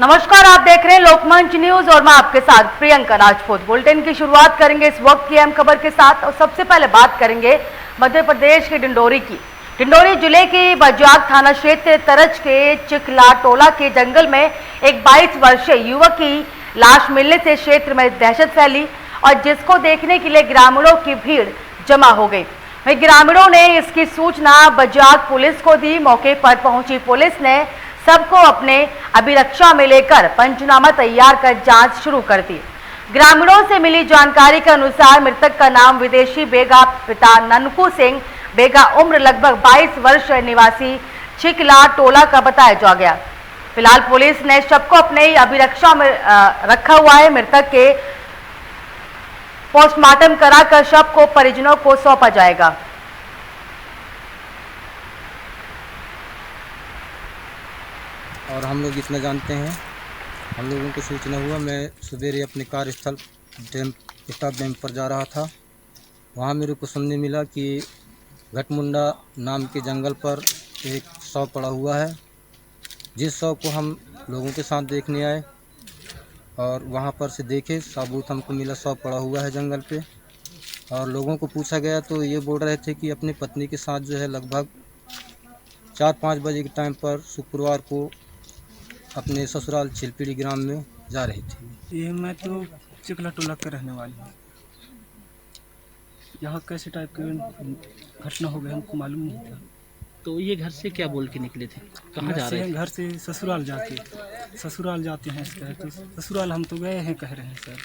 नमस्कार, आप देख रहे हैं लोकमंच न्यूज और मैं आपके साथ प्रियंका राजपूत। बुलेटिन की शुरुआत करेंगे इस वक्त की अहम खबर के साथ और सबसे पहले बात करेंगे मध्य प्रदेश के डिंडोरी की। डिंडोरी जिले के बजाग थाना क्षेत्र तरज के चिकला टोला के जंगल में एक 22 वर्षीय युवक की लाश मिलने से क्षेत्र में दहशत फैली और जिसको देखने के लिए ग्रामीणों की भीड़ जमा हो गई। वहीं ग्रामीणों ने इसकी सूचना बजाग पुलिस को दी। मौके पर पहुंची पुलिस ने सबको अपने अभिरक्षा में लेकर पंचनामा तैयार कर जांच शुरू कर दी। ग्रामीणों से मिली जानकारी के अनुसार मृतक का नाम विदेशी बेगा पिता ननकू सिंह बेगा उम्र लगभग 22 वर्ष निवासी चिकला टोला का बताया जा गया। फिलहाल पुलिस ने शव को अपने अभिरक्षा में रखा हुआ है। मृतक के पोस्टमार्टम कराकर शव को परिजनों को सौंपा जाएगा। और हम लोग इतना जानते हैं, हम लोगों को सूचना हुआ, मैं सवेरे अपने कार्यस्थल स्टाफ डैम पर जा रहा था। वहाँ मेरे को सुनने मिला कि घटमुंडा नाम के जंगल पर एक शव पड़ा हुआ है, जिस शव को हम लोगों के साथ देखने आए और वहाँ पर से देखे सबूत हमको मिला, शव पड़ा हुआ है जंगल पे। और लोगों को पूछा गया तो ये बोल रहे थे कि अपनी पत्नी के साथ जो है लगभग 4-5 बजे के टाइम पर शुक्रवार को अपने ससुराल छिलपीड़ी ग्राम में जा रही थी। ये मैं तो चिकला टोला के रहने वाली हूँ। यहाँ कैसे टाइप की घटना हो गई हमको मालूम नहीं था। तो ये घर से क्या बोल के निकले थे, कहाँ जा रहे थे? घर से ससुराल जाते हैं कहते, ससुराल हम तो गए हैं कह रहे हैं सर।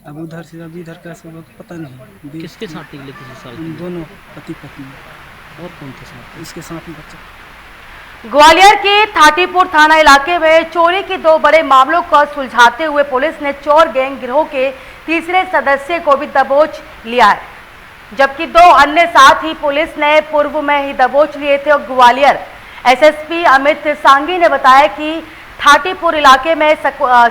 अब उधर से अब इधर कैसे पता नहीं। किसके साथ निकले थे ससुराल? उन दोनों पति पत्नी। और कौन के साथ? इसके साथ ही बच्चा। ग्वालियर के थाटीपुर थाना इलाके में चोरी के 2 बड़े मामलों को सुलझाते हुए पुलिस ने चोर गैंग गिरोह के तीसरे सदस्य को भी दबोच लिया है, जबकि 2 अन्य साथी पुलिस ने पूर्व में ही दबोच लिए थे। और ग्वालियर एसएसपी अमित सांगी ने बताया कि थाटीपुर इलाके में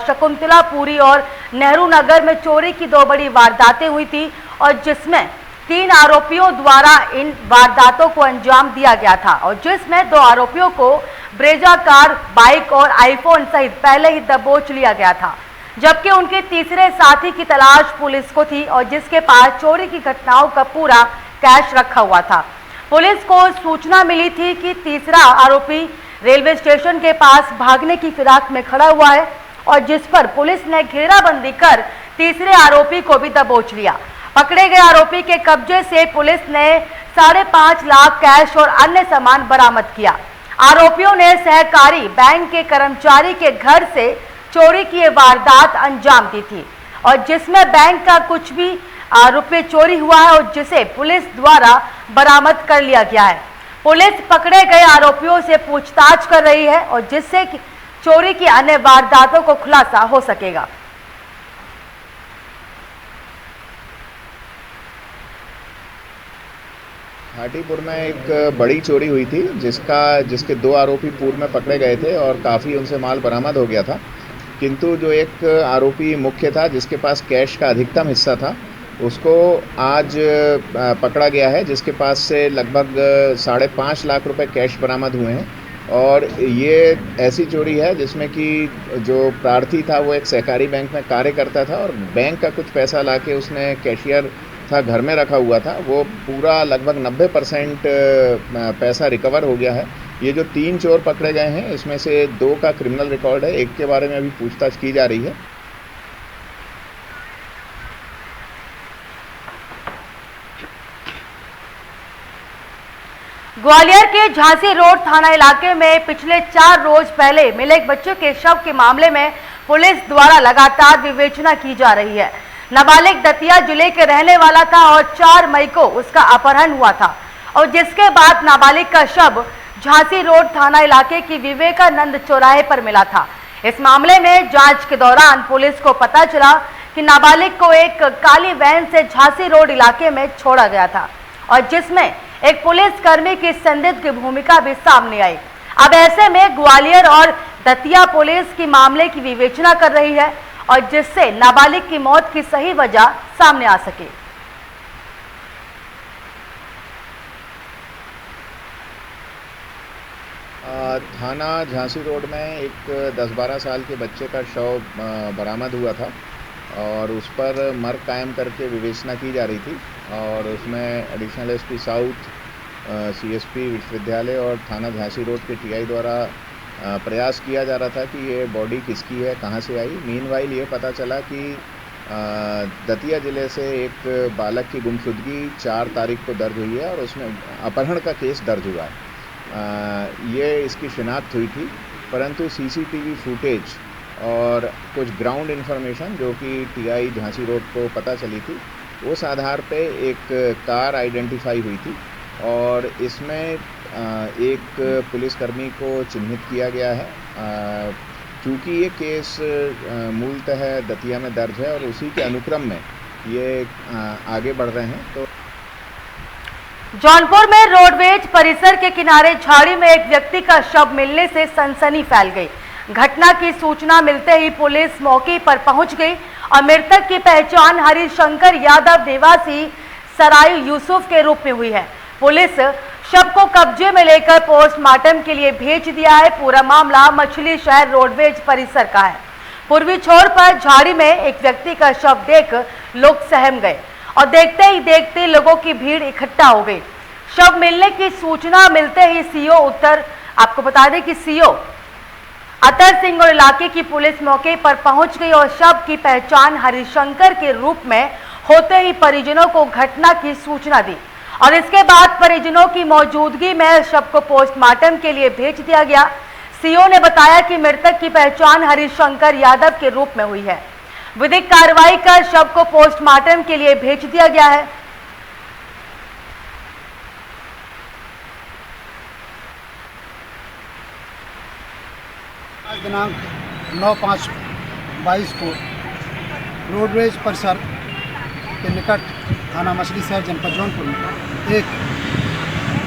शकुंतलापुरी और नेहरू नगर में चोरी की 2 बड़ी वारदातें हुई थी और जिसमें 3 आरोपियों द्वारा इन वारदातों को अंजाम दिया गया था और जिसमें 2 आरोपियों को ब्रेजा कार, बाइक और आईफोन सहित पहले ही दबोच लिया गया था, जबकि उनके तीसरे साथी की तलाश पुलिस को थी और जिसके पास चोरी की घटनाओं का पूरा कैश रखा हुआ था। पुलिस को सूचना मिली थी कि तीसरा आरोपी रेलवे स्टेशन के पास भागने की फिराक में खड़ा हुआ है और जिस पर पुलिस ने घेराबंदी कर तीसरे आरोपी को भी दबोच लिया। पकड़े गए आरोपी के कब्जे से पुलिस ने 5.5 लाख कैश और अन्य सामान बरामद किया। आरोपियों ने सहकारी बैंक के कर्मचारी के घर से चोरी की वारदात अंजाम दी थी और जिसमें बैंक का कुछ भी रुपये चोरी हुआ है और जिसे पुलिस द्वारा बरामद कर लिया गया है। पुलिस पकड़े गए आरोपियों से पूछताछ कर रही है और जिससे चोरी की अन्य वारदातों को खुलासा हो सकेगा। हाटीपुर में एक बड़ी चोरी हुई थी जिसके 2 आरोपी पूर्व में पकड़े गए थे और काफ़ी उनसे माल बरामद हो गया था, किंतु जो एक आरोपी मुख्य था जिसके पास कैश का अधिकतम हिस्सा था उसको आज पकड़ा गया है, जिसके पास से लगभग 5.5 लाख रुपए कैश बरामद हुए हैं। और ये ऐसी चोरी है जिसमें कि जो प्रार्थी था वो एक सहकारी बैंक में कार्य करता था और बैंक का कुछ पैसा लाके उसने कैशियर था घर में रखा हुआ था, वो पूरा लगभग 90% पैसा रिकवर हो गया है। ये जो 3 चोर पकड़े गए हैं इसमें से 2 का क्रिमिनल रिकॉर्ड है, एक के बारे में अभी पूछताछ की जा रही है। ग्वालियर के झांसी रोड थाना इलाके में पिछले 4 रोज पहले मिले एक बच्चे के शव के मामले में पुलिस द्वारा लगातार विवेचना की जा रही है। नाबालिग दतिया जिले के रहने वाला था और 4 मई को उसका अपहरण हुआ था और जिसके बाद नाबालिग का शव झांसी रोड थाना इलाके की विवेकानंद चौराहे पर मिला था। इस मामले में जांच के दौरान पुलिस को पता चला कि नाबालिग को एक काली वैन से झांसी रोड इलाके में छोड़ा गया था और जिसमें एक पुलिसकर्मी की संदिग्ध भूमिका भी सामने आई। अब ऐसे में ग्वालियर और दतिया पुलिस की मामले की विवेचना कर रही है और जिससे नाबालिग की मौत की सही वजह सामने आ सके। थाना झांसी रोड में एक 10-12 साल के बच्चे का शव बरामद हुआ था और उस पर मर्ग कायम करके विवेचना की जा रही थी और उसमें एडिशनल एसपी साउथ, सीएसपी विश्वविद्यालय और थाना झांसी रोड के टीआई द्वारा प्रयास किया जा रहा था कि ये बॉडी किसकी है, कहाँ से आई। मीनवाइल ये पता चला कि दतिया ज़िले से एक बालक की गुमशुदगी 4 तारीख को दर्ज हुई है और उसमें अपहरण का केस दर्ज हुआ है। ये इसकी शिनाख्त हुई थी, परंतु सीसीटीवी फुटेज और कुछ ग्राउंड इन्फॉर्मेशन जो कि टीआई झांसी रोड को पता चली थी, उस आधार पे एक कार आइडेंटिफाई हुई थी और इसमें एक पुलिसकर्मी को चिन्हित किया गया है। चूँकि ये केस मूलतः दतिया में दर्ज है और उसी के अनुक्रम में ये आगे बढ़ रहे हैं। तो जौनपुर में रोडवेज परिसर के किनारे झाड़ी में एक व्यक्ति का शव मिलने से सनसनी फैल गई। घटना की सूचना मिलते ही पुलिस मौके पर पहुंच गई और मृतक की पहचान हरिशंकर यादव निवासी सरायू यूसुफ के रूप में हुई है। पुलिस शव को कब्जे में लेकर पोस्टमार्टम के लिए भेज दिया है। पूरा मामला मछली शहर रोडवेज परिसर का है। पूर्वी छोर पर झाड़ी में एक व्यक्ति का शव देख लोग सहम गए और देखते ही देखते लोगों की भीड़ इकट्ठा हो गई। शव मिलने की सूचना मिलते ही सीओ उत्तर, आपको बता दें कि सीओ अतर सिंह और इलाके की पुलिस मौके पर पहुंच गई और शव की पहचान हरिशंकर के रूप में होते ही परिजनों को घटना की सूचना दी और इसके बाद परिजनों की मौजूदगी में शव को पोस्टमार्टम के लिए भेज दिया गया। सीओ ने बताया कि मृतक की पहचान हरिशंकर यादव के रूप में हुई है। विधिक कार्रवाई कर शव को पोस्टमार्टम के लिए भेज दिया गया है। आज दिनांक 9/5/22 को रोडवेज परिसर के निकट थाना मछली शहर जनपद जौनपुर में एक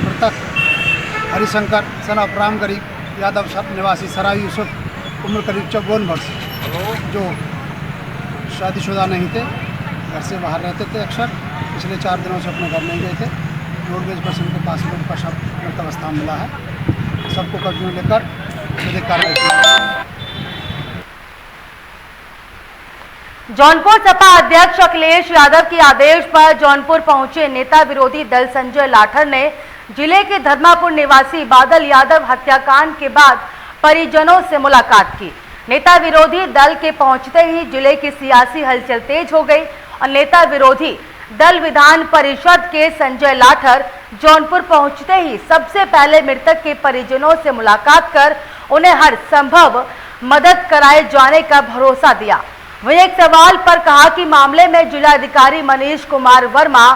मृतक हरिशंकर सन ऑफ राम गरीब यादव निवासी सराय यूसुफ उम्र करीब 54 वर्ष, जो शादीशुदा नहीं थे, घर से बाहर रहते थे। अक्सर पिछले 4 दिनों से अपने घर नहीं गए थे। रोडवेज परिसर के पास लोग का शव मृत अवस्था में मिला है। सबको कब्जे में लेकर विधिक कार्रवाई की। जौनपुर सपा अध्यक्ष अखिलेश यादव के आदेश पर जौनपुर पहुंचे नेता विरोधी दल संजय लाठर ने जिले के धर्मापुर निवासी बादल यादव हत्याकांड के बाद परिजनों से मुलाकात की। नेता विरोधी दल के पहुंचते ही जिले की सियासी हलचल तेज हो गई और नेता विरोधी दल विधान परिषद के संजय लाठर जौनपुर पहुंचते ही सबसे पहले मृतक के परिजनों से मुलाकात कर उन्हें हर संभव मदद कराए जाने का भरोसा दिया। वहीं एक सवाल पर कहा कि मामले में जिलाधिकारी मनीष कुमार वर्मा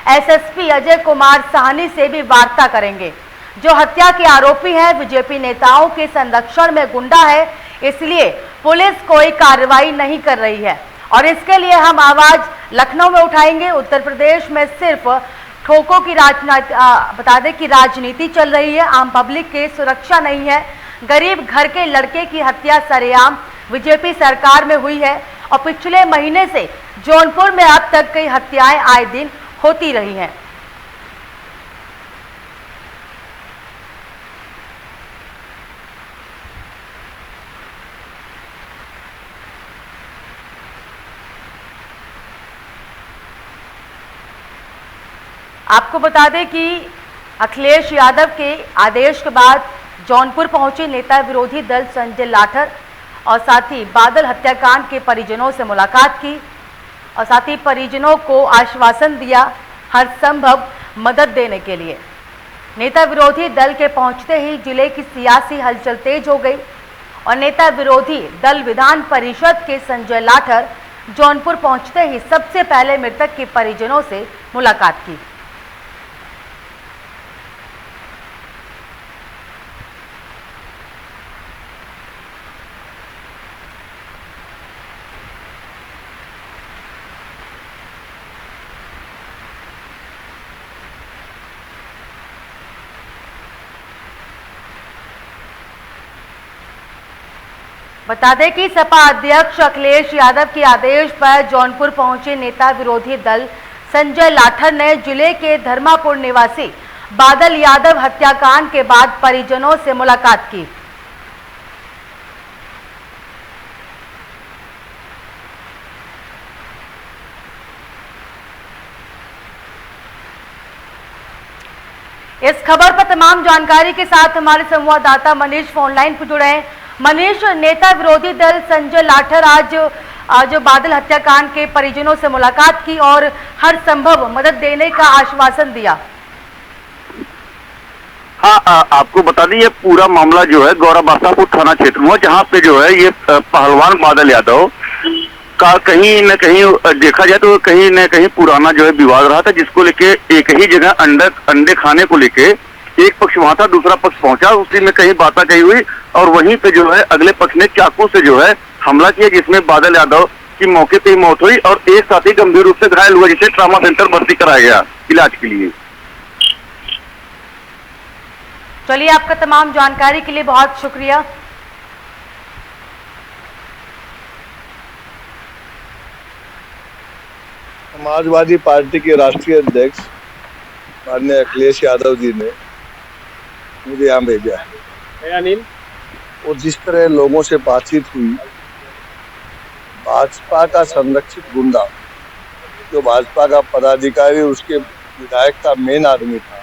एसएसपी अजय कुमार साहनी से भी वार्ता करेंगे। जो हत्या के आरोपी हैं बीजेपी नेताओं के संरक्षण में गुंडा है, इसलिए पुलिस कोई कार्रवाई नहीं कर रही है और इसके लिए हम आवाज लखनऊ में उठाएंगे। उत्तर प्रदेश में सिर्फ ठोकों की बता दें कि राजनीति चल रही है, आम पब्लिक की सुरक्षा नहीं है। गरीब घर के लड़के की हत्या सरेआम बीजेपी सरकार में हुई है और पिछले महीने से जौनपुर में अब तक कई हत्याएं आए दिन होती रही हैं। आपको बता दें कि अखिलेश यादव के आदेश के बाद जौनपुर पहुंचे नेता विरोधी दल संजय लाठर और साथ ही बादल हत्याकांड के परिजनों से मुलाकात की और साथ ही परिजनों को आश्वासन दिया हर संभव मदद देने के लिए। नेता विरोधी दल के पहुंचते ही जिले की सियासी हलचल तेज हो गई और नेता विरोधी दल विधान परिषद के संजय लाठर जौनपुर पहुंचते ही सबसे पहले मृतक के परिजनों से मुलाकात की। बता दें कि सपा अध्यक्ष अखिलेश यादव के आदेश पर जौनपुर पहुंचे नेता विरोधी दल संजय लाठर ने जिले के धर्मापुर निवासी बादल यादव हत्याकांड के बाद परिजनों से मुलाकात की। इस खबर पर तमाम जानकारी के साथ हमारे संवाददाता मनीष फोनलाइन पर जुड़े हैं। मनीष, नेता विरोधी दल संजय लाठर आज बादल हत्याकांड के परिजनों से मुलाकात की और हर संभव मदद देने का आश्वासन दिया। हाँ, आपको बता दें ये पूरा मामला जो है गौरा बासापुर थाना क्षेत्र में, जहाँ पे जो है ये पहलवान बादल यादव का कहीं न कहीं देखा जाए तो कहीं न कहीं पुराना जो है विवाद रहा था, जिसको लेके एक ही जगह अंडे खाने को लेके एक पक्ष वहां था, दूसरा पक्ष पहुंचा, उसी में कहीं बात कही हुई और वहीं पे जो है अगले पक्ष ने चाकू से जो है हमला किया, जिसमें बादल यादव की मौके पे ही मौत हुई और एक साथी गंभीर रूप से घायल हुआ, जिसे ट्रॉमा सेंटर भर्ती कराया गया इलाज के लिए। चलिए, आपका तमाम जानकारी के लिए बहुत शुक्रिया। समाजवादी पार्टी के राष्ट्रीय अध्यक्ष माननीय अखिलेश यादव जी ने मुझे यहाँ भेजा है और जिस तरह लोगों से बातचीत हुई, भाजपा का संरक्षित गुंडा जो भाजपा का पदाधिकारी उसके विधायक का मेन आदमी था,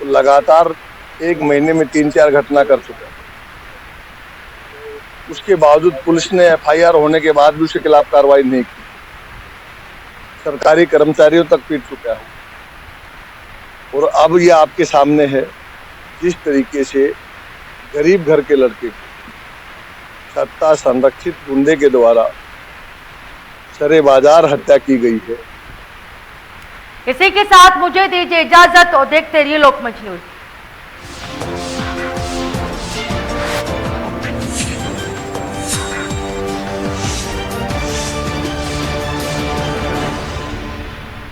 तो लगातार एक महीने में 3-4 घटना कर चुका है। उसके बावजूद पुलिस ने FIR होने के बाद भी उसके खिलाफ कार्रवाई नहीं की, सरकारी कर्मचारियों तक पीट चुका है। और अब ये आपके सामने है जिस तरीके से गरीब घर के लड़के को सत्ता संरक्षित गुंडे के द्वारा सरे बाजार हत्या की गई है। इसी के साथ मुझे दीजिए इजाजत और देखते रहिए लोकमंच न्यूज।